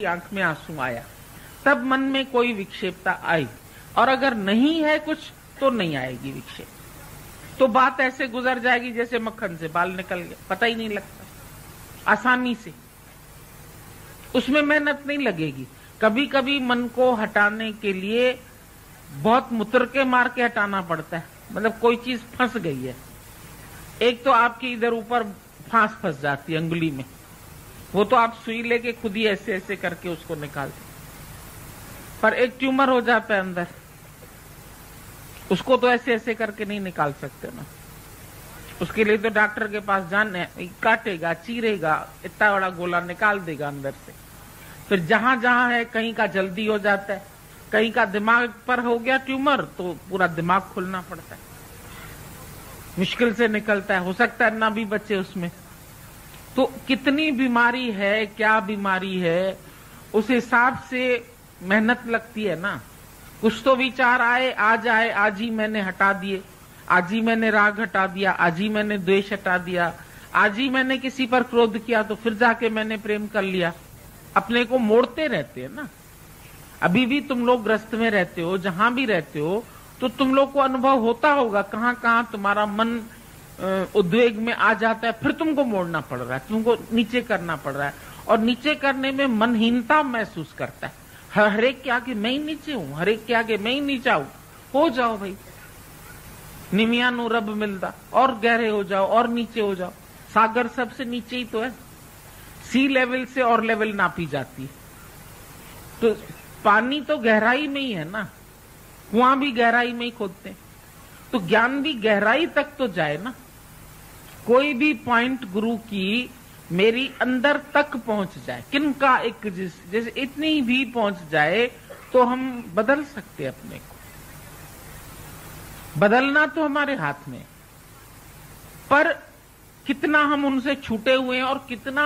आंख में आंसू आया, तब मन में कोई विक्षेपता आई, और अगर नहीं है कुछ तो नहीं आएगी विक्षेप। तो बात ऐसे गुजर जाएगी जैसे मक्खन से बाल निकल गए, पता ही नहीं लगता, आसानी से। उसमें मेहनत नहीं लगेगी। कभी कभी मन को हटाने के लिए बहुत मुतर के मार के हटाना पड़ता है। मतलब कोई चीज फंस गई है, एक तो आपकी इधर ऊपर फांस फंस जाती है अंगुली में, वो तो आप सुई लेके खुद ही ऐसे ऐसे करके उसको निकालते। पर एक ट्यूमर हो जाता है अंदर, उसको तो ऐसे ऐसे करके नहीं निकाल सकते ना। उसके लिए तो डॉक्टर के पास जाना, काटेगा, चीरेगा, इतना बड़ा गोला निकाल देगा अंदर से। फिर जहां जहां है, कहीं का जल्दी हो जाता है, कहीं का दिमाग पर हो गया ट्यूमर तो पूरा दिमाग खोलना पड़ता है, मुश्किल से निकलता है, हो सकता है ना भी बचे उसमें। तो कितनी बीमारी है, क्या बीमारी है, उस हिसाब से मेहनत लगती है ना। कुछ तो विचार आए, आज ही मैंने हटा दिए, आज ही मैंने राग हटा दिया, आज ही मैंने द्वेष हटा दिया, आज ही मैंने किसी पर क्रोध किया तो फिर जाके मैंने प्रेम कर लिया। अपने को मोड़ते रहते हैं ना। अभी भी तुम लोग ग्रस्त में रहते हो, जहां भी रहते हो, तो तुम लोग को अनुभव होता होगा कहां कहां तुम्हारा मन उद्वेग में आ जाता है, फिर तुमको मोड़ना पड़ रहा है, तुमको नीचे करना पड़ रहा है, और नीचे करने में मनहीनता महसूस करता है। हर एक के आगे मैं ही नीचे हूं, हर एक के आगे मैं ही नीचा हूं। हो जाओ भाई, निमिया नु रब मिलता, और गहरे हो जाओ और नीचे हो जाओ। सागर सबसे नीचे ही तो है, सी लेवल से और लेवल नापी जाती है। तो पानी तो गहराई में ही है ना, कुआं भी गहराई में ही खोदते हैं, तो ज्ञान भी गहराई तक तो जाए ना। कोई भी पॉइंट गुरु की मेरी अंदर तक पहुंच जाए, किनका एक जैसे इतनी भी पहुंच जाए तो हम बदल सकते अपने को। बदलना तो हमारे हाथ में, पर कितना हम उनसे छूटे हुए हैं और कितना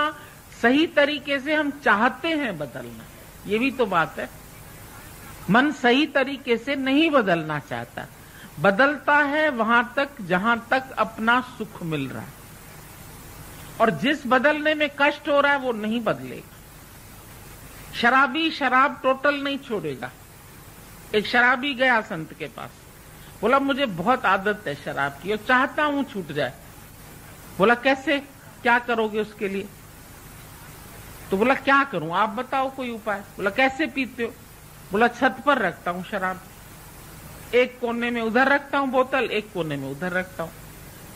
सही तरीके से हम चाहते हैं बदलना, ये भी तो बात है। मन सही तरीके से नहीं बदलना चाहता, बदलता है वहां तक जहां तक अपना सुख मिल रहा है, और जिस बदलने में कष्ट हो रहा है वो नहीं बदलेगा। शराबी शराब टोटल नहीं छोड़ेगा। एक शराबी गया संत के पास, बोला मुझे बहुत आदत है शराब की और चाहता हूं छूट जाए। बोला कैसे, क्या करोगे उसके लिए? तो बोला क्या करूं, आप बताओ कोई उपाय। बोला कैसे पीते हो? बोला छत पर रखता हूं शराब, एक कोने में उधर रखता हूं बोतल, एक कोने में उधर रखता हूं,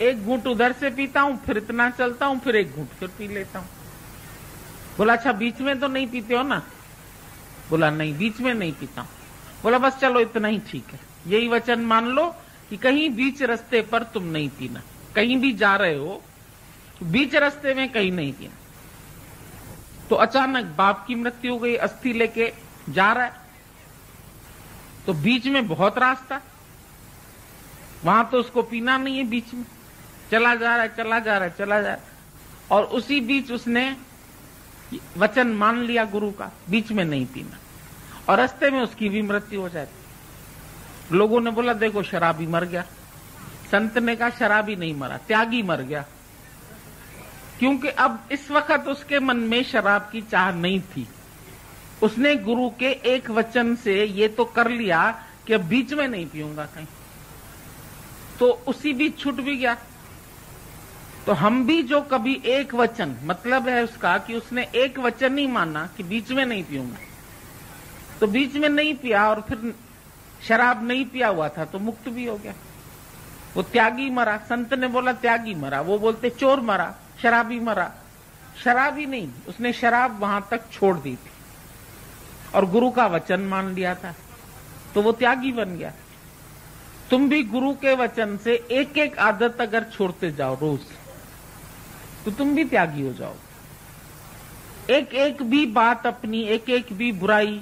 एक घूंट उधर से पीता हूं, फिर इतना चलता हूं, फिर एक घूंट फिर पी लेता हूं। बोला अच्छा बीच में तो नहीं पीते हो ना? बोला नहीं, बीच में नहीं पीता हूं। बोला बस चलो इतना ही ठीक है, यही वचन मान लो कि कहीं बीच रास्ते पर तुम नहीं पीना। कहीं भी जा रहे हो बीच रास्ते में कहीं नहीं पीना। तो अचानक बाप की मृत्यु हो गई, अस्थि लेके जा रहा है, तो बीच में बहुत रास्ता, वहां तो उसको पीना नहीं है, बीच में चला जा रहा है, चला जा रहा है, चला जा रहा है, और उसी बीच उसने वचन मान लिया गुरु का, बीच में नहीं पीना, और रास्ते में उसकी भी मृत्यु हो जाती। लोगों ने बोला देखो शराबी मर गया। संत ने कहा शराबी नहीं मरा, त्यागी मर गया, क्योंकि अब इस वक्त उसके मन में शराब की चाह नहीं थी। उसने गुरु के एक वचन से ये तो कर लिया कि अब बीच में नहीं पीऊंगा कहीं, तो उसी बीच छूट भी गया। तो हम भी जो कभी एक वचन, मतलब है उसका कि उसने एक वचन ही माना कि बीच में नहीं पीऊंगा, तो बीच में नहीं पिया और फिर शराब नहीं पिया हुआ था तो मुक्त भी हो गया। वो त्यागी मरा। संत ने बोला त्यागी मरा, वो बोलते चोर मरा, शराबी मरा। शराबी नहीं, उसने शराब वहां तक छोड़ दी थी और गुरु का वचन मान लिया था, तो वो त्यागी बन गया। तुम भी गुरु के वचन से एक एक आदत अगर छोड़ते जाओ रोज, तो तुम भी त्यागी हो जाओ। एक एक भी बात अपनी, एक एक भी बुराई,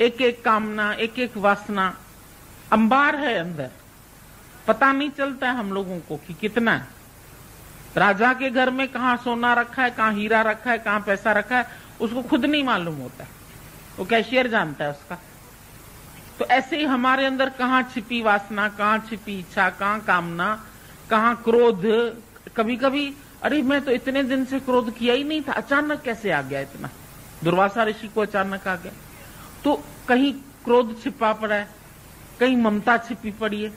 एक एक कामना, एक एक वासना अंबार है अंदर, पता नहीं चलता है हम लोगों को कि कितना है। राजा के घर में कहां सोना रखा है, कहां हीरा रखा है, कहां पैसा रखा है, उसको खुद नहीं मालूम होता है, वो कैशियर जानता है उसका। तो ऐसे ही हमारे अंदर कहां छिपी वासना, कहां छिपी इच्छा, कहां कामना, कहां क्रोध। कभी कभी अरे मैं तो इतने दिन से क्रोध किया ही नहीं था, अचानक कैसे आ गया इतना। दुर्वासा ऋषि को अचानक आ गया। तो कहीं क्रोध छिपा पड़ा है, कहीं ममता छिपी पड़ी है,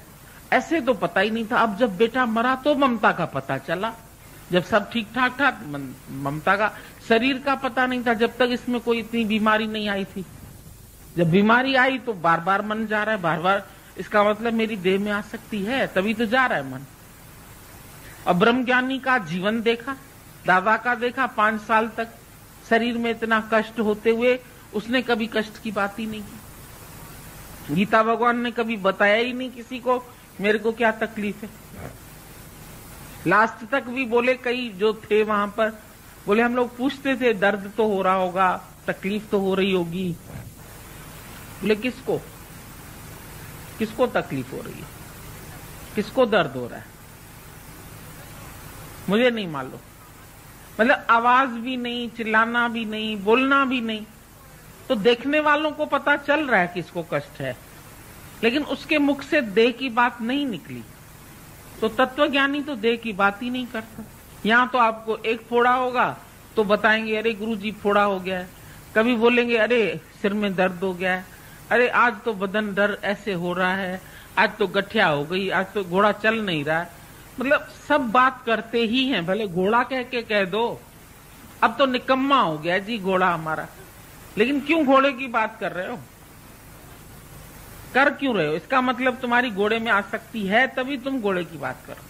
ऐसे तो पता ही नहीं था। अब जब बेटा मरा तो ममता का पता चला, जब सब ठीक ठाक था ममता का, शरीर का पता नहीं था जब तक इसमें कोई इतनी बीमारी नहीं आई थी। जब बीमारी आई तो बार बार मन जा रहा है, बार बार, इसका मतलब मेरी देह में आसक्ति है, तभी तो जा रहा है मन। और ब्रह्मज्ञानी का जीवन देखा, दादा का देखा, 5 साल तक शरीर में इतना कष्ट होते हुए उसने कभी कष्ट की बात ही नहीं की। गीता भगवान ने कभी बताया ही नहीं किसी को मेरे को क्या तकलीफ है। लास्ट तक भी बोले, कई जो थे वहां पर बोले, हम लोग पूछते थे दर्द तो हो रहा होगा, तकलीफ तो हो रही होगी। बोले किसको, किसको तकलीफ हो रही है, किसको दर्द हो रहा है, मुझे नहीं मालूम। मतलब आवाज भी नहीं, चिल्लाना भी नहीं, बोलना भी नहीं, तो देखने वालों को पता चल रहा है किसको कष्ट है, लेकिन उसके मुख से देह की बात नहीं निकली। तो तत्वज्ञानी तो देह की बात ही नहीं करता। यहां तो आपको एक फोड़ा होगा तो बताएंगे अरे गुरुजी फोड़ा हो गया है, कभी बोलेंगे अरे सिर में दर्द हो गया है, अरे आज तो बदन दर्द ऐसे हो रहा है, आज तो गठिया हो गई, आज तो घोड़ा चल नहीं रहा है। मतलब सब बात करते ही हैं, भले घोड़ा कह के कह दो, अब तो निकम्मा हो गया जी घोड़ा हमारा, लेकिन क्यों घोड़े की बात कर रहे हो, कर क्यों रहे हो? इसका मतलब तुम्हारी घोड़े में आसक्ति है, तभी तुम घोड़े की बात करो।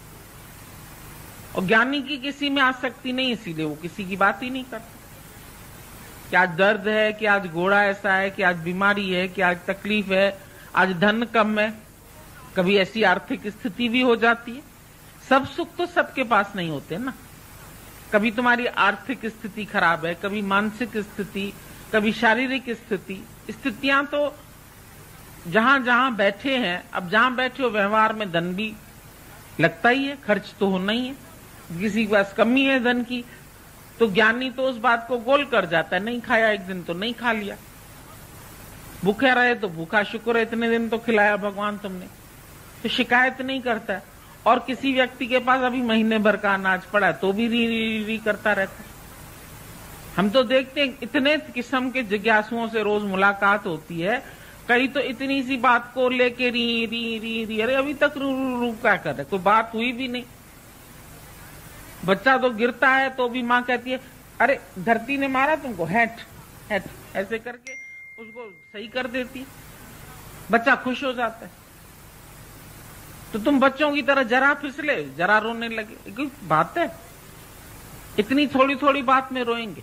और ज्ञानी की किसी में आसक्ति नहीं, इसीलिए वो किसी की बात ही नहीं करता। कि आज दर्द है, कि आज घोड़ा ऐसा है, कि आज बीमारी है, कि आज तकलीफ है, आज धन कम है, कभी ऐसी आर्थिक स्थिति भी हो जाती है। सब सुख तो सबके पास नहीं होते ना। कभी तुम्हारी आर्थिक स्थिति खराब है, कभी मानसिक स्थिति, कभी शारीरिक स्थिति। स्थितियां तो जहां जहां बैठे हैं, अब जहां बैठे हो व्यवहार में धन भी लगता ही है, खर्च तो होना ही है। किसी के पास कमी है धन की तो ज्ञानी तो उस बात को गोल कर जाता है, नहीं खाया एक दिन तो नहीं खा लिया, भूखे रहे तो भूखा शुक्र है इतने दिन तो खिलाया भगवान तुमने, तो शिकायत नहीं करता है। और किसी व्यक्ति के पास अभी महीने भर का अनाज पड़ा है तो भी री करता रहता है। हम तो देखते हैं इतने किस्म के जिज्ञासुओं से रोज मुलाकात होती है, कई तो इतनी सी बात को लेके री, अरे अभी तक रू क्या कर रहे, कोई बात हुई भी नहीं। बच्चा तो गिरता है तो भी माँ कहती है अरे धरती ने मारा तुमको, हैट हैट, ऐसे करके उसको सही कर देती, बच्चा खुश हो जाता है। तो तुम बच्चों की तरह जरा फिसले जरा रोने लगे, कोई बात है? इतनी थोड़ी थोड़ी बात में रोएंगे।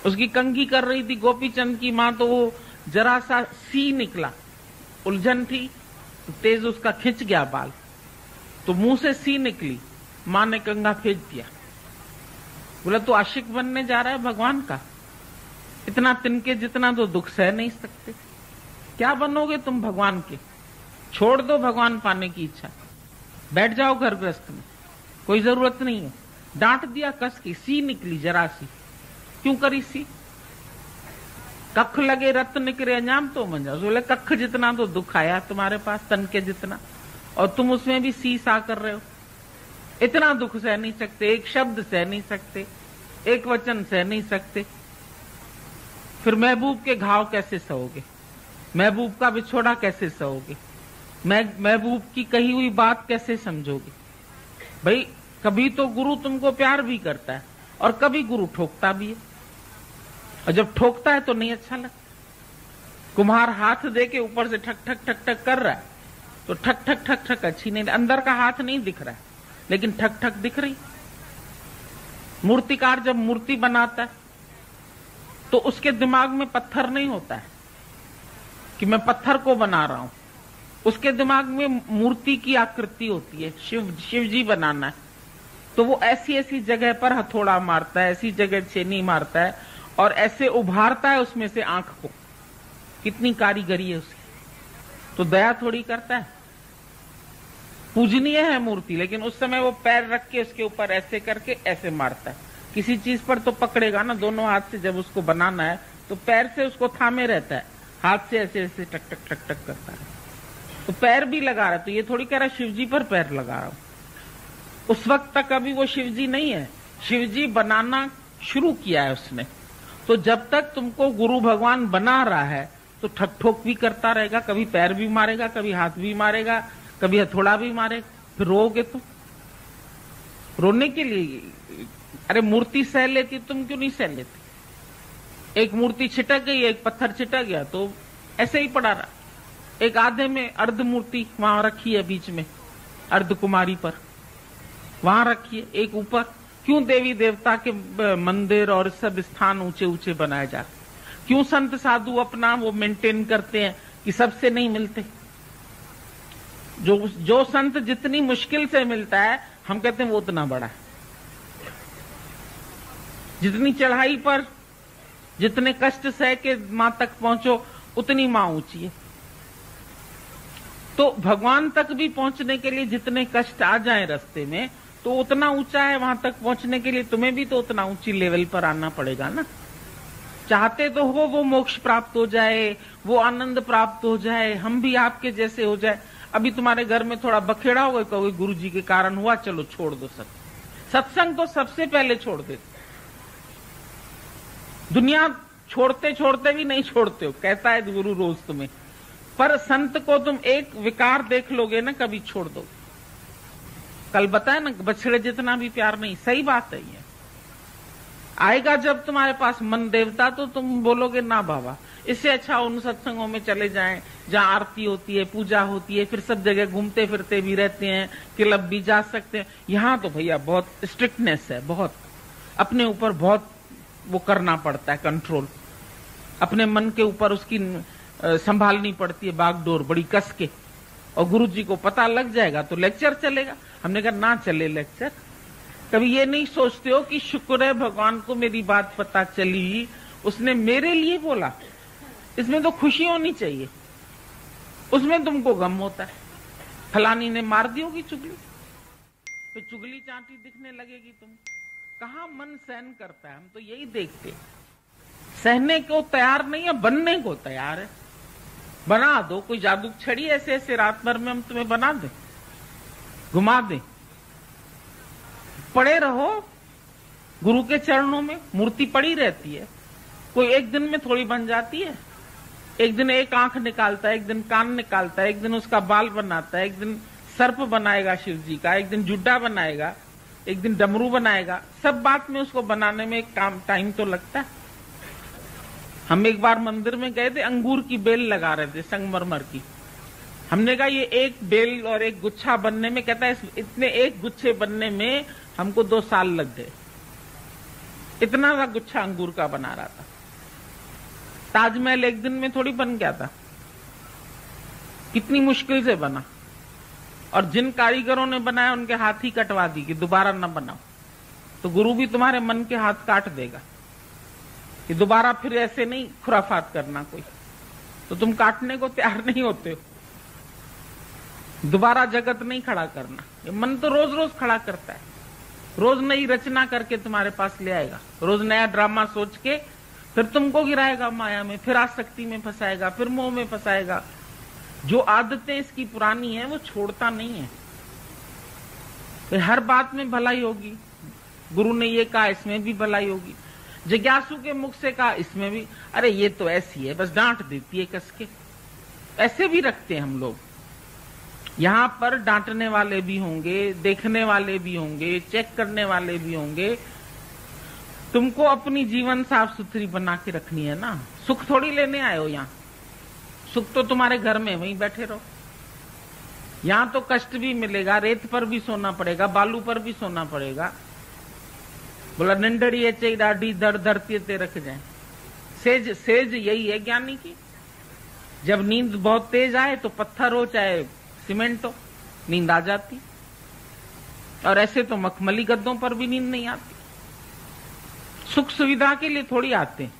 उसकी कंघी कर रही थी गोपीचंद की मां, तो वो जरा सा सी निकला, उलझन थी तो तेज उसका खिंच गया बाल, तो मुंह से सी निकली, मां ने कंघा फेंक दिया। बोला तू आशिक बनने जा रहा है भगवान का, इतना तिनके जितना तो दुख सह नहीं सकते, क्या बनोगे तुम भगवान के? छोड़ दो भगवान पाने की इच्छा, बैठ जाओ घर गृहस्थ में, कोई जरूरत नहीं है। डांट दिया कस की, सी निकली जरा सी, क्यों करी सी? कख लगे रत निकरे अंजाम तो मंजा। बोले कख जितना तो दुख आया तुम्हारे पास, तन के जितना, और तुम उसमें भी सी सा कर रहे हो। इतना दुख सह नहीं सकते, एक शब्द सह नहीं सकते, एक वचन सह नहीं सकते, फिर महबूब के घाव कैसे सहोगे? महबूब का बिछोड़ा कैसे सहोगे? महबूब की कही हुई बात कैसे समझोगे? भाई कभी तो गुरु तुमको प्यार भी करता है और कभी गुरु ठोकता भी है, और जब ठोकता है तो नहीं अच्छा लगता। कुम्हार हाथ दे के ऊपर से ठक ठक ठक ठक कर रहा है तो ठक ठक ठक ठक अच्छी नहीं, अंदर का हाथ नहीं दिख रहा है लेकिन ठक ठक दिख रही। मूर्तिकार जब मूर्ति बनाता है तो उसके दिमाग में पत्थर नहीं होता है कि मैं पत्थर को बना रहा हूं, उसके दिमाग में मूर्ति की आकृति होती है। शिव जी बनाना है तो वो ऐसी ऐसी जगह पर हथौड़ा मारता है, ऐसी जगह छेनी मारता है और ऐसे उभारता है उसमें से आंख को। कितनी कारीगरी है उसकी, तो दया थोड़ी करता है। पूजनीय है मूर्ति, लेकिन उस समय वो पैर रख के उसके ऊपर ऐसे करके ऐसे मारता है। किसी चीज पर तो पकड़ेगा ना दोनों हाथ से, जब उसको बनाना है तो पैर से उसको थामे रहता है, हाथ से ऐसे ऐसे टक टक टक टक करता है, तो पैर भी लगा रहा है। तो ये थोड़ी कह रहा है शिवजी पर पैर लगा रहा हूं। उस वक्त तक अभी वो शिवजी नहीं है, शिवजी बनाना शुरू किया है उसने, तो जब तक तुमको गुरु भगवान बना रहा है तो ठक ठोक भी करता रहेगा, कभी पैर भी मारेगा, कभी हाथ भी मारेगा, कभी हथौड़ा भी मारेगा, फिर रोओगे तुम। रोने के लिए, अरे मूर्ति सह लेती, तुम क्यों नहीं सह लेती? एक मूर्ति छिटक गई, एक पत्थर छिटक गया तो ऐसे ही पड़ा रहा। एक आधे में अर्ध मूर्ति वहां रखी है बीच में, अर्ध कुमारी पर वहां रखी है, एक ऊपर। क्यों देवी देवता के मंदिर और सब स्थान ऊंचे ऊंचे बनाए जा रहे? क्यों संत साधु अपना वो मेंटेन करते हैं कि सबसे नहीं मिलते? जो संत जितनी मुश्किल से मिलता है, हम कहते हैं वो उतना बड़ा है। जितनी चढ़ाई पर, जितने कष्ट सह के मां तक पहुंचो, उतनी मां ऊंची है। तो भगवान तक भी पहुंचने के लिए जितने कष्ट आ जाएं रास्ते में, तो उतना ऊंचा है। वहां तक पहुंचने के लिए तुम्हें भी तो उतना ऊंची लेवल पर आना पड़ेगा ना। चाहते तो हो वो मोक्ष प्राप्त हो जाए, वो आनंद प्राप्त हो जाए, हम भी आपके जैसे हो जाए। अभी तुम्हारे घर में थोड़ा बखेड़ा होगा, कहोगे गुरु जी के कारण हुआ, चलो छोड़ दो सत्संग तो सबसे पहले छोड़ देते। दुनिया छोड़ते छोड़ते भी नहीं छोड़ते हो, कहता है गुरु रोज तुम्हें, पर संत को तुम एक विकार देख लोगे ना, कभी छोड़ दो। कल बताया ना, बछड़े जितना भी प्यार नहीं। सही बात है ये। आएगा जब तुम्हारे पास मन देवता, तो तुम बोलोगे ना बाबा, इससे अच्छा उन सत्संगों में चले जाएं जहां आरती होती है, पूजा होती है, फिर सब जगह घूमते फिरते भी रहते हैं, क्लब भी जा सकते हैं। यहां तो भैया बहुत स्ट्रिक्टनेस है, बहुत अपने ऊपर बहुत वो करना पड़ता है, कंट्रोल अपने मन के ऊपर उसकी संभालनी पड़ती है, बागडोर बड़ी कस के। और गुरु जी को पता लग जाएगा तो लेक्चर चलेगा। हमने कहा ना चले लेक्चर। कभी ये नहीं सोचते हो कि शुक्र है भगवान को मेरी बात पता चली, उसने मेरे लिए बोला, इसमें तो खुशी होनी चाहिए। उसमें तुमको गम होता है, फलानी ने मार दी होगी चुगली, फिर चुगली चांटी दिखने लगेगी तुम। कहाँ मन सहन करता है? हम तो यही देखते, सहने को तैयार नहीं है, बनने को तैयार है। बना दो, कोई जादू छड़ी ऐसे ऐसे रात भर में हम तुम्हें बना दें, घुमा दें। पड़े रहो गुरु के चरणों में, मूर्ति पड़ी रहती है। कोई एक दिन में थोड़ी बन जाती है। एक दिन एक आंख निकालता है, एक दिन कान निकालता है, एक दिन उसका बाल बनाता है, एक दिन सर्प बनाएगा शिव जी का, एक दिन जुड्डा बनाएगा, एक दिन डमरू बनाएगा। सब बात में उसको बनाने में काम टाइम तो लगता है। हम एक बार मंदिर में गए थे, अंगूर की बेल लगा रहे थे संगमरमर की। हमने कहा ये एक बेल और एक गुच्छा बनने में, कहता है इतने एक गुच्छे बनने में हमको 2 साल लग गए। इतना सा गुच्छा अंगूर का बना रहा था। ताजमहल एक दिन में थोड़ी बन गया था, कितनी मुश्किल से बना। और जिन कारीगरों ने बनाया उनके हाथ ही कटवा दी कि दोबारा न बनाओ। तो गुरु भी तुम्हारे मन के हाथ काट देगा कि दोबारा फिर ऐसे नहीं खुराफात करना कोई। तो तुम काटने को तैयार नहीं होते हो, दोबारा जगत नहीं खड़ा करना। ये मन तो रोज रोज खड़ा करता है, रोज नई रचना करके तुम्हारे पास ले आएगा, रोज नया ड्रामा सोच के फिर तुमको गिराएगा माया में, फिर आसक्ति में फंसाएगा, फिर मोह में फंसाएगा। जो आदतें इसकी पुरानी है वो छोड़ता नहीं है। तो हर बात में भलाई होगी। गुरु ने ये कहा, इसमें भी भलाई होगी। जिज्ञासु के मुख से कहा, इसमें भी, अरे ये तो ऐसी है, बस डांट देती है कस के। ऐसे भी रखते हैं हम लोग। यहां पर डांटने वाले भी होंगे, देखने वाले भी होंगे, चेक करने वाले भी होंगे। तुमको अपनी जीवन साफ सुथरी बना के रखनी है ना। सुख थोड़ी लेने आए हो यहाँ, सुख तो तुम्हारे घर में, वहीं बैठे रहो। यहां तो कष्ट भी मिलेगा, रेत पर भी सोना पड़ेगा, बालू पर भी सोना पड़ेगा। बोला निंडड़ी है डाढ़ी दर धरती ते रख जाए। सेज सेज यही है ज्ञानी की। जब नींद बहुत तेज आए तो पत्थर हो चाहे सीमेंट हो, नींद आ जाती। और ऐसे तो मखमली गद्दों पर भी नींद नहीं आती। सुख सुविधा के लिए थोड़ी आते हैं।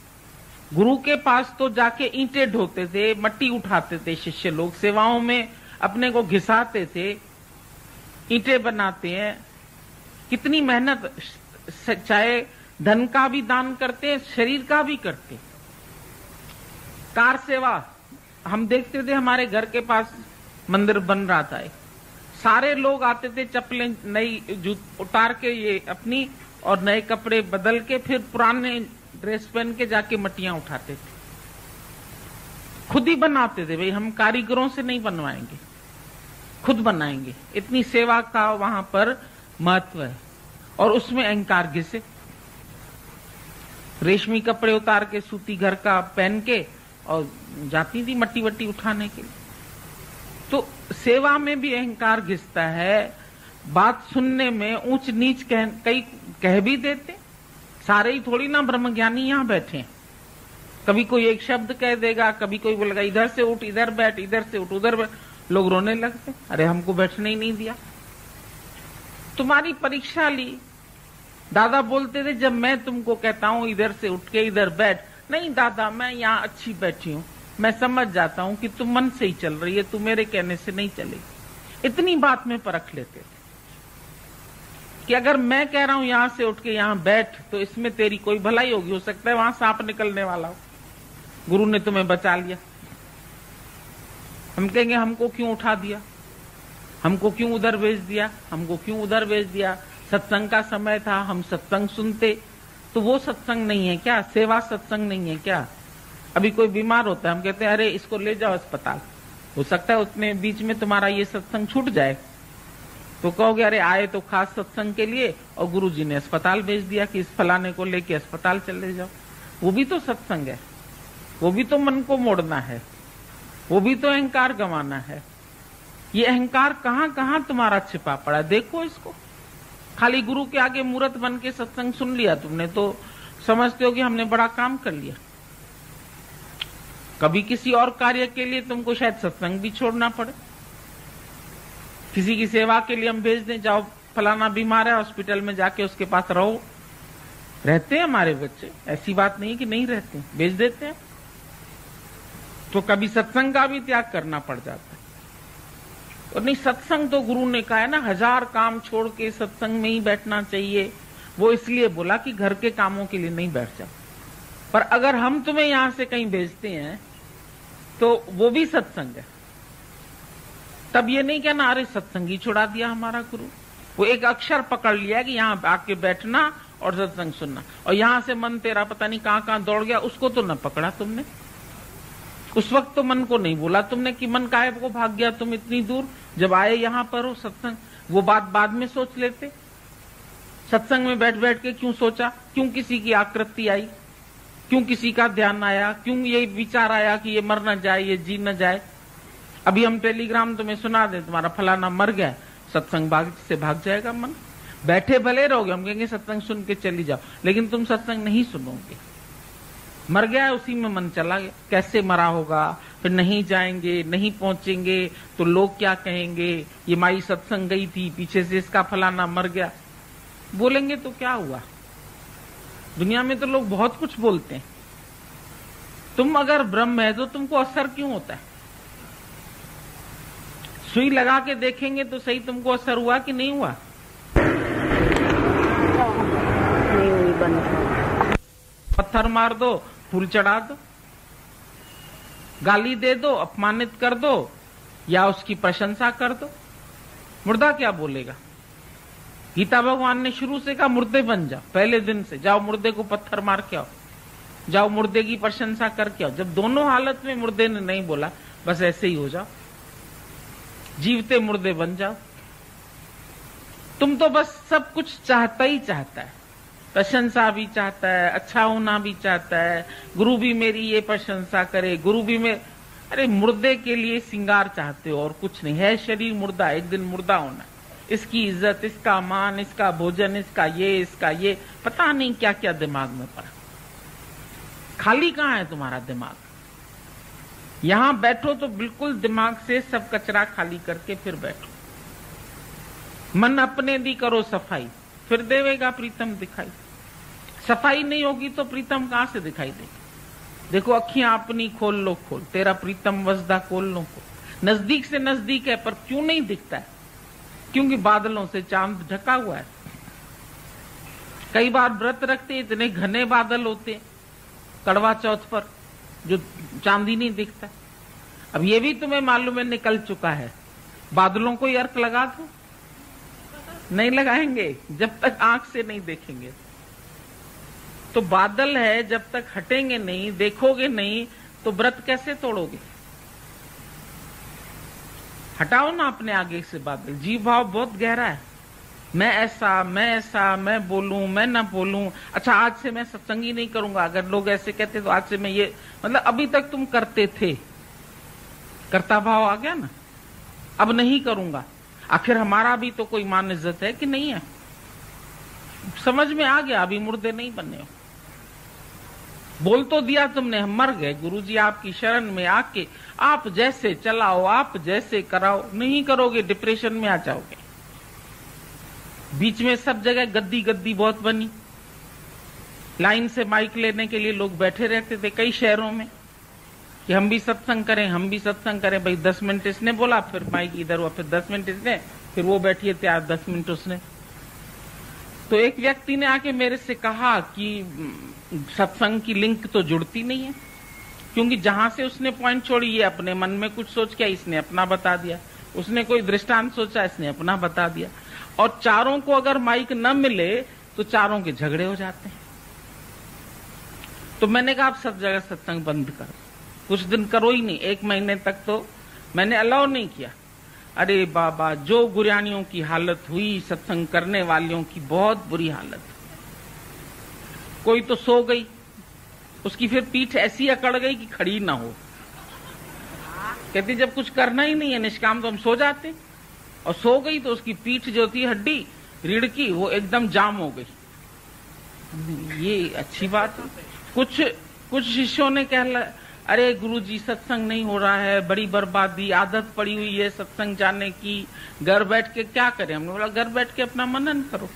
गुरु के पास तो जाके ईंटें ढोते थे, मट्टी उठाते थे शिष्य लोग, सेवाओं में अपने को घिसाते थे, ईंटें बनाते हैं। कितनी मेहनत, चाहे धन का भी दान करते हैं, शरीर का भी करते। कार सेवा हम देखते थे, हमारे घर के पास मंदिर बन रहा था, सारे लोग आते थे चप्पलें नई उतार के ये अपनी और नए कपड़े बदल के फिर पुराने ड्रेस पहन के जाके मटियां उठाते थे, खुद ही बनाते थे। भाई हम कारीगरों से नहीं बनवाएंगे, खुद बनाएंगे। इतनी सेवा का वहां पर महत्व है। और उसमें अहंकार घिसे, रेशमी कपड़े उतार के सूती घर का पहन के और जाती थी मट्टी वट्टी उठाने के लिए। तो सेवा में भी अहंकार घिसता है। बात सुनने में ऊंच नीच कई कह भी देते। सारे ही थोड़ी ना ब्रह्मज्ञानी यहां बैठे हैं। कभी कोई एक शब्द कह देगा, कभी कोई बोलेगा इधर से उठ, इधर बैठ, इधर से उठ, उधर बैठ। लोग रोने लगते, अरे हमको बैठने ही नहीं दिया। तुम्हारी परीक्षा ली। दादा बोलते थे जब मैं तुमको कहता हूं इधर से उठ के इधर बैठ, नहीं दादा मैं यहां अच्छी बैठी हूं, मैं समझ जाता हूं कि तुम मन से ही चल रही है, तू मेरे कहने से नहीं चलेगी। इतनी बात में परख लेते थे कि अगर मैं कह रहा हूं यहां से उठ के यहां बैठ तो इसमें तेरी कोई भलाई होगी। हो सकता है वहां सांप निकलने वाला हो, गुरु ने तुम्हें बचा लिया। हम कहेंगे हमको क्यों उठा दिया, हमको क्यों उधर भेज दिया, हमको क्यों उधर भेज दिया। सत्संग का समय था, हम सत्संग सुनते। तो वो सत्संग नहीं है क्या? सेवा सत्संग नहीं है क्या? अभी कोई बीमार होता है, हम कहते हैं अरे इसको ले जाओ अस्पताल। हो सकता है उतने बीच में तुम्हारा ये सत्संग छूट जाए, तो कहोगे अरे आए तो खास सत्संग के लिए और गुरुजी ने अस्पताल भेज दिया कि इस फलाने को लेके अस्पताल चले जाओ। वो भी तो सत्संग है, वो भी तो मन को मोड़ना है, वो भी तो अहंकार गंवाना है। ये अहंकार कहां कहां तुम्हारा छिपा पड़ा है, देखो इसको। खाली गुरु के आगे मूर्त बन के सत्संग सुन लिया तुमने तो समझते हो कि हमने बड़ा काम कर लिया। कभी किसी और कार्य के लिए तुमको शायद सत्संग भी छोड़ना पड़े। किसी की सेवा के लिए हम भेज दें, जाओ फलाना बीमार है हॉस्पिटल में जाके उसके पास रहो। रहते हैं हमारे बच्चे, ऐसी बात नहीं कि नहीं रहते, भेज देते हैं। तो कभी सत्संग का भी त्याग करना पड़ जाता है। और नहीं, सत्संग तो गुरु ने कहा है ना, 1000 काम छोड़ के सत्संग में ही बैठना चाहिए। वो इसलिए बोला कि घर के कामों के लिए नहीं बैठ जाओ। पर अगर हम तुम्हें यहां से कहीं भेजते हैं तो वो भी सत्संग है। तब ये नहीं कहना अरे सत्संग ही छुड़ा दिया हमारा गुरु। वो एक अक्षर पकड़ लिया कि यहां आके बैठना और सत्संग सुनना, और यहां से मन तेरा पता नहीं कहां कहां दौड़ गया, उसको तो न पकड़ा तुमने। उस वक्त तो मन को नहीं बोला तुमने कि मन काहे को भाग गया तुम इतनी दूर, जब आए यहां पर हो सत्संग। वो बात बाद में सोच लेते। सत्संग में बैठ बैठ के क्यों सोचा, क्यों किसी की आकृति आई, क्यों किसी का ध्यान आया, क्यों ये विचार आया कि ये मर न जाए, ये जी न जाए। अभी हम टेलीग्राम तुम्हें सुना दे तुम्हारा फलाना मर गया, सत्संग से भाग जाएगा मन। बैठे भले रहोगे, हम कहेंगे सत्संग सुन के चली जाओ, लेकिन तुम सत्संग नहीं सुनोगे। मर गया है, उसी में मन चला गया। कैसे मरा होगा, फिर नहीं जाएंगे, नहीं पहुंचेंगे तो लोग क्या कहेंगे, ये माई सत्संग गई थी, पीछे से इसका फलाना मर गया। बोलेंगे तो क्या हुआ, दुनिया में तो लोग बहुत कुछ बोलते हैं। तुम अगर ब्रह्म है तो तुमको असर क्यों होता है? सुई लगा के देखेंगे तो सही, तुमको असर हुआ कि नहीं हुआ? नहीं हुई, बंद। पत्थर मार दो, फूल चढ़ा दो, गाली दे दो, अपमानित कर दो या उसकी प्रशंसा कर दो, मुर्दा क्या बोलेगा? गीता भगवान ने शुरू से कहा मुर्दे बन जाओ, पहले दिन से जाओ मुर्दे को पत्थर मार के आओ, जाओ मुर्दे की प्रशंसा करके आओ। जब दोनों हालत में मुर्दे ने नहीं बोला, बस ऐसे ही हो जाओ, जीवते मुर्दे बन जाओ। तुम तो बस सब कुछ चाहता ही चाहता है, प्रशंसा भी चाहता है, अच्छा होना भी चाहता है, गुरु भी मेरी ये प्रशंसा करे, गुरु भी मैं। अरे मुर्दे के लिए सिंगार चाहते हो और कुछ नहीं है। शरीर मुर्दा, एक दिन मुर्दा होना, इसकी इज्जत, इसका मान, इसका भोजन, इसका ये, पता नहीं क्या क्या दिमाग में पड़ा। खाली कहां है तुम्हारा दिमाग? यहां बैठो तो बिल्कुल दिमाग से सब कचरा खाली करके फिर बैठो। मन अपने दी करो सफाई, फिर देवेगा प्रीतम दिखाई। सफाई नहीं होगी तो प्रीतम कहां से दिखाई देगी? देखो अखियां अपनी खोल लो खोल, तेरा प्रीतम वसदा खोल लो खोल। नजदीक से नजदीक है पर क्यों नहीं दिखता है? क्योंकि बादलों से चांद ढका हुआ है। कई बार व्रत रखते इतने घने बादल होते कड़वा चौथ पर जो चांदी नहीं दिखता। अब ये भी तुम्हें मालूम है निकल चुका है, बादलों को अर्क लगा दो, नहीं लगाएंगे जब तक आंख से नहीं देखेंगे। तो बादल है, जब तक हटेंगे नहीं, देखोगे नहीं, तो व्रत कैसे तोड़ोगे? हटाओ ना अपने आगे से बादल। जीव भाव बहुत गहरा है। मैं ऐसा, मैं बोलूं, मैं ना बोलूं, अच्छा आज से मैं सत्संग ही नहीं करूंगा। अगर लोग ऐसे कहते तो आज से मैं ये, मतलब अभी तक तुम करते थे, कर्ता भाव आ गया ना, अब नहीं करूंगा। आखिर हमारा भी तो कोई मान इज्जत है कि नहीं है? समझ में आ गया, अभी मुर्दे नहीं बने हो। बोल तो दिया तुमने, हम मर गए। गुरुजी आपकी शरण में आके आप जैसे चलाओ, आप जैसे कराओ। नहीं करोगे, डिप्रेशन में आ जाओगे। बीच में सब जगह गद्दी गद्दी बहुत बनी, लाइन से माइक लेने के लिए लोग बैठे रहते थे कई शहरों में कि हम भी सत्संग करें, हम भी सत्संग करें। भाई 10 मिनट इसने बोला, फिर माइक इधर हुआ, फिर 10 मिनट इसने, फिर वो बैठिए तैयार 10 मिनट उसने। तो एक व्यक्ति ने आके मेरे से कहा कि सत्संग की लिंक तो जुड़ती नहीं है, क्योंकि जहां से उसने पॉइंट छोड़ी, ये अपने मन में कुछ सोच के इसने अपना बता दिया, उसने कोई दृष्टांत सोचा, इसने अपना बता दिया, और चारों को अगर माइक न मिले तो चारों के झगड़े हो जाते हैं। तो मैंने कहा आप सब जगह सत्संग बंद करो, कुछ दिन करो ही नहीं। 1 महीने तक तो मैंने अलाउ नहीं किया। अरे बाबा, जो गुरियानियों की हालत हुई, सत्संग करने वालियों की बहुत बुरी हालत। कोई तो सो गई, उसकी फिर पीठ ऐसी अकड़ गई कि खड़ी ना हो। कहती जब कुछ करना ही नहीं है निष्काम तो हम सो जाते, और सो गई तो उसकी पीठ जो थी हड्डी रीढ़ की, वो एकदम जाम हो गई। ये अच्छी बात है। कुछ शिष्यों ने कहला, अरे गुरुजी सत्संग नहीं हो रहा है, बड़ी बर्बादी, आदत पड़ी हुई है सत्संग जाने की, घर बैठ के क्या करें? हमने बोला घर बैठ के अपना मनन करो।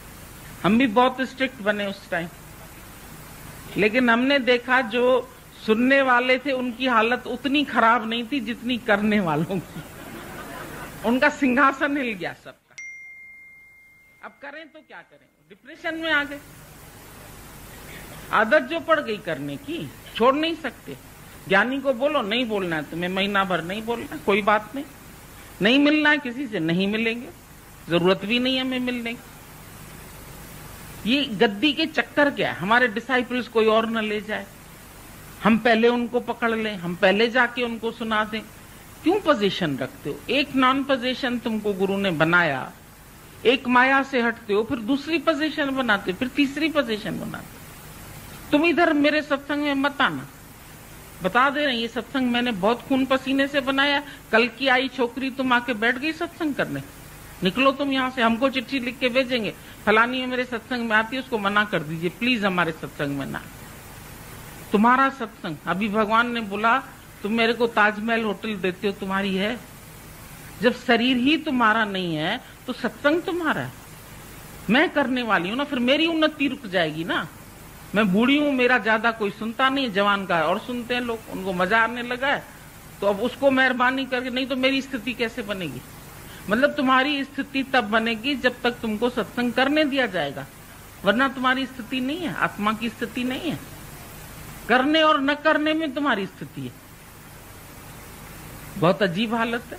हम भी बहुत स्ट्रिक्ट बने उस टाइम, लेकिन हमने देखा जो सुनने वाले थे उनकी हालत उतनी खराब नहीं थी जितनी करने वालों की। उनका सिंहासन हिल गया सबका। अब करें तो क्या करें? डिप्रेशन में आ गए। आदत जो पड़ गई करने की, छोड़ नहीं सकते। ज्ञानी को बोलो नहीं बोलना है तुम्हें, महीना भर नहीं बोलना, कोई बात नहीं। नहीं मिलना है किसी से, नहीं मिलेंगे, जरूरत भी नहीं है हमें मिलने की। ये गद्दी के चक्कर क्या है? हमारे डिसाइपल्स कोई और न ले जाए, हम पहले उनको पकड़ लें, हम पहले जाके उनको सुना दें। क्यों पोजीशन रखते हो? एक नॉन पोजीशन तुमको गुरु ने बनाया, एक माया से हटते हो, फिर दूसरी पोजीशन बनाते हो, फिर तीसरी पोजीशन बनाते हो। तुम इधर मेरे सत्संग में मत आना, बता दे रहे ये सत्संग मैंने बहुत खून पसीने से बनाया। कल की आई छोकरी तुम आके बैठ गई सत्संग करने, निकलो तुम यहाँ से। हमको चिट्ठी लिख के भेजेंगे, फलानी मेरे सत्संग में आती है, उसको मना कर दीजिए प्लीज, हमारे सत्संग में ना। तुम्हारा सत्संग, अभी भगवान ने बोला तुम मेरे को ताजमहल होटल देते हो, तुम्हारी है? जब शरीर ही तुम्हारा नहीं है तो सत्संग तुम्हारा है। मैं करने वाली हूं ना, फिर मेरी उन्नति रुक जाएगी ना। मैं बूढ़ी हूं, मेरा ज्यादा कोई सुनता नहीं, जवान का और सुनते हैं लोग, उनको मजा आने लगा है, तो अब उसको मेहरबानी करके, नहीं तो मेरी स्थिति कैसे बनेगी? मतलब तुम्हारी स्थिति तब बनेगी जब तक तुमको सत्संग करने दिया जाएगा, वरना तुम्हारी स्थिति नहीं है, आत्मा की स्थिति नहीं है। करने और न करने में तुम्हारी स्थिति है। बहुत अजीब हालत है।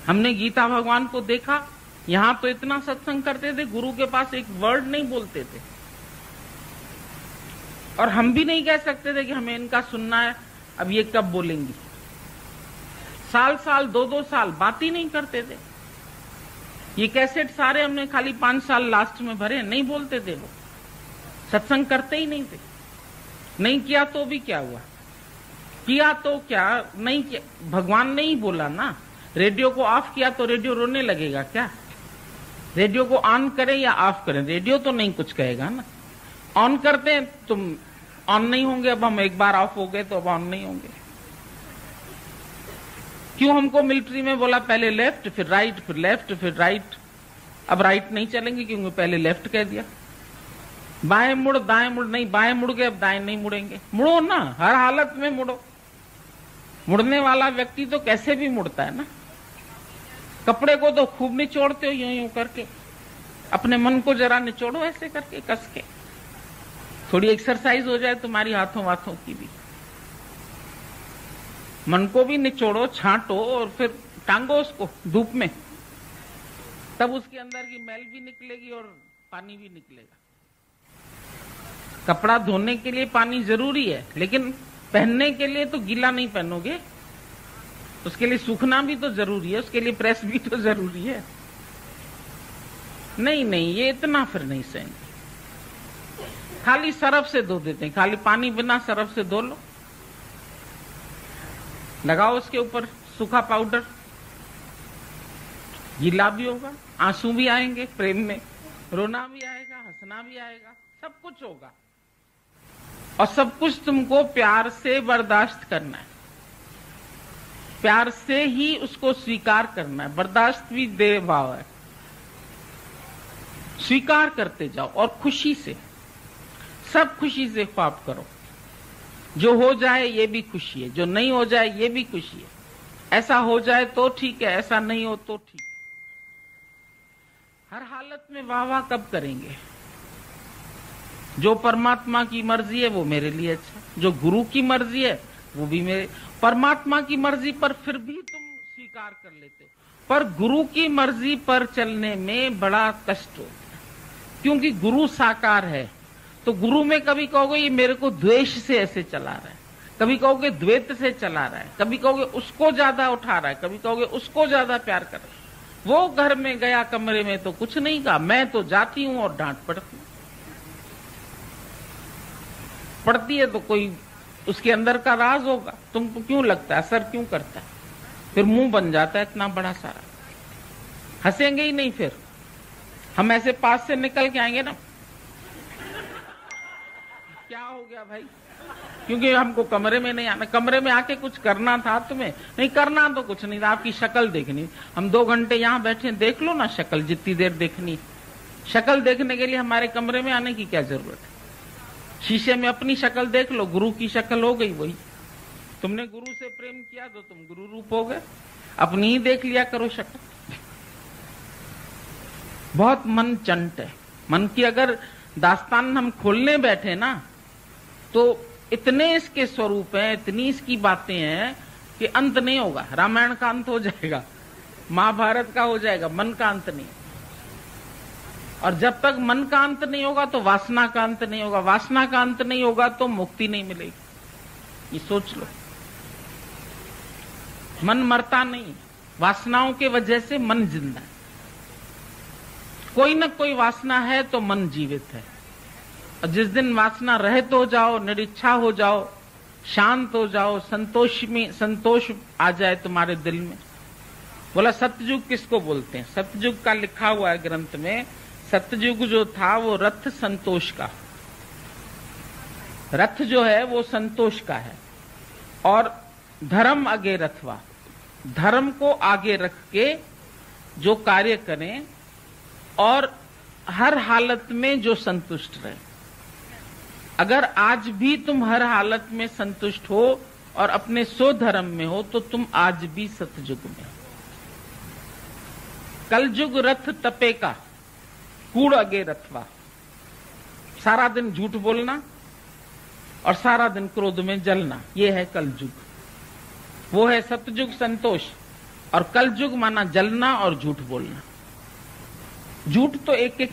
हमने गीता भगवान को देखा, यहां तो इतना सत्संग करते थे, गुरु के पास एक वर्ड नहीं बोलते थे, और हम भी नहीं कह सकते थे कि हमें इनका सुनना है, अब ये कब बोलेंगी। साल 2-2 साल बात ही नहीं करते थे। ये कैसेट सारे हमने खाली 5 साल लास्ट में भरे, नहीं बोलते थे वो, सत्संग करते ही नहीं थे। नहीं किया तो भी क्या हुआ, किया तो क्या नहीं किया, भगवान ने ही बोला ना। रेडियो को ऑफ किया तो रेडियो रोने लगेगा क्या? रेडियो को ऑन करें या ऑफ करें, रेडियो तो नहीं कुछ कहेगा ना। ऑन करते हैं तुम ऑन नहीं होंगे, अब हम एक बार ऑफ हो गए तो अब ऑन नहीं होंगे। क्यों हमको मिलिट्री में बोला पहले लेफ्ट फिर राइट, फिर लेफ्ट फिर राइट? अब राइट नहीं चलेंगे क्योंकि पहले लेफ्ट कह दिया। बाएं मुड़ दाएं मुड़, नहीं बाएं मुड़ गए अब दाएं नहीं मुड़ेंगे। मुड़ो ना, हर हालत में मुड़ो। मुड़ने वाला व्यक्ति तो कैसे भी मुड़ता है ना। कपड़े को तो खूब निचोड़ते हो यूं यूं करके, अपने मन को जरा निचोड़ो ऐसे करके कस के, थोड़ी एक्सरसाइज हो जाए तुम्हारी हाथों वाथों की भी। मन को भी निचोड़ो, छांटो और फिर टांगो उसको धूप में, तब उसके अंदर की मैल भी निकलेगी और पानी भी निकलेगा। कपड़ा धोने के लिए पानी जरूरी है, लेकिन पहनने के लिए तो गीला नहीं पहनोगे, उसके लिए सूखना भी तो जरूरी है, उसके लिए प्रेस भी तो जरूरी है। नहीं नहीं, ये इतना फिर नहीं सहेंगे। खाली सरफ से धो देते हैं, खाली पानी बिना सरफ से धो लो, लगाओ उसके ऊपर सूखा पाउडर, गीला भी होगा, आंसू भी आएंगे प्रेम में, रोना भी आएगा, हंसना भी आएगा, सब कुछ होगा। और सब कुछ तुमको प्यार से बर्दाश्त करना है, प्यार से ही उसको स्वीकार करना है। बर्दाश्त भी देह भाव है, स्वीकार करते जाओ और खुशी से, सब खुशी से ख्वाब करो। जो हो जाए ये भी खुशी है, जो नहीं हो जाए ये भी खुशी है। ऐसा हो जाए तो ठीक है, ऐसा नहीं हो तो ठीक। हर हालत में वाह वाह कब करेंगे? जो परमात्मा की मर्जी है वो मेरे लिए अच्छा, जो गुरु की मर्जी है वो भी मेरे। परमात्मा की मर्जी पर फिर भी तुम स्वीकार कर लेते हो, पर गुरु की मर्जी पर चलने में बड़ा कष्ट होता है, क्योंकि गुरु साकार है। तो गुरु में कभी कहोगे ये मेरे को द्वेष से ऐसे चला रहा है, कभी कहोगे द्वैत से चला रहा है, कभी कहोगे उसको ज्यादा उठा रहा है, कभी कहोगे उसको ज्यादा प्यार कर रहा है। वो घर में गया कमरे में तो कुछ नहीं कहा, मैं तो जाती हूं और डांट पड़ती है तो कोई उसके अंदर का राज होगा, तुमको क्यों लगता है, असर क्यों करता है? फिर मुंह बन जाता है इतना बड़ा सारा, हंसेंगे ही नहीं। फिर हम ऐसे पास से निकल के आएंगे ना, क्या हो गया भाई, क्योंकि हमको कमरे में नहीं आना। कमरे में आके कुछ करना था तुम्हें, नहीं करना तो कुछ नहीं था, आपकी शक्ल देखनी। हम 2 घंटे यहाँ बैठे, देख लो ना शक्ल, जितनी देर देखनी। शक्ल देखने के लिए हमारे कमरे में आने की क्या जरूरत है? शीशे में अपनी शक्ल देख लो, गुरु की शक्ल हो गई वही। तुमने गुरु से प्रेम किया तो तुम गुरु रूप हो गए, अपनी ही देख लिया करो शक्ल। बहुत मन चंट है, मन की अगर दास्तान हम खोलने बैठे ना तो इतने इसके स्वरूप हैं, इतनी इसकी बातें हैं कि अंत नहीं होगा। रामायण का अंत हो जाएगा, महाभारत का हो जाएगा, मन का अंत नहीं। और जब तक मन का अंत नहीं होगा तो वासना का अंत नहीं होगा, वासना का अंत नहीं होगा तो मुक्ति नहीं मिलेगी। ये सोच लो, मन मरता नहीं, वासनाओं के वजह से मन जिंदा है। कोई न कोई वासना है तो मन जीवित है। और जिस दिन वासना रहित हो जाओ, निरिच्छा हो जाओ, शांत हो जाओ, संतोष आ जाए तुम्हारे दिल में। बोला सतयुग किसको बोलते हैं? सतयुग का लिखा हुआ है ग्रंथ में, सतयुग जो था वो रथ संतोष का, रथ जो है वो संतोष का है। और धर्म आगे रथवा, धर्म को आगे रख के जो कार्य करें और हर हालत में जो संतुष्ट रहे। अगर आज भी तुम हर हालत में संतुष्ट हो और अपने स्वधर्म में हो तो तुम आज भी सतयुग में हो। कलयुग रथ तपे का, कूड़ अगे रथवा। सारा दिन झूठ बोलना और सारा दिन क्रोध में जलना, ये है कलयुग। वो है सतयुग संतोष। और कलयुग माना जलना और झूठ बोलना। झूठ तो एक एक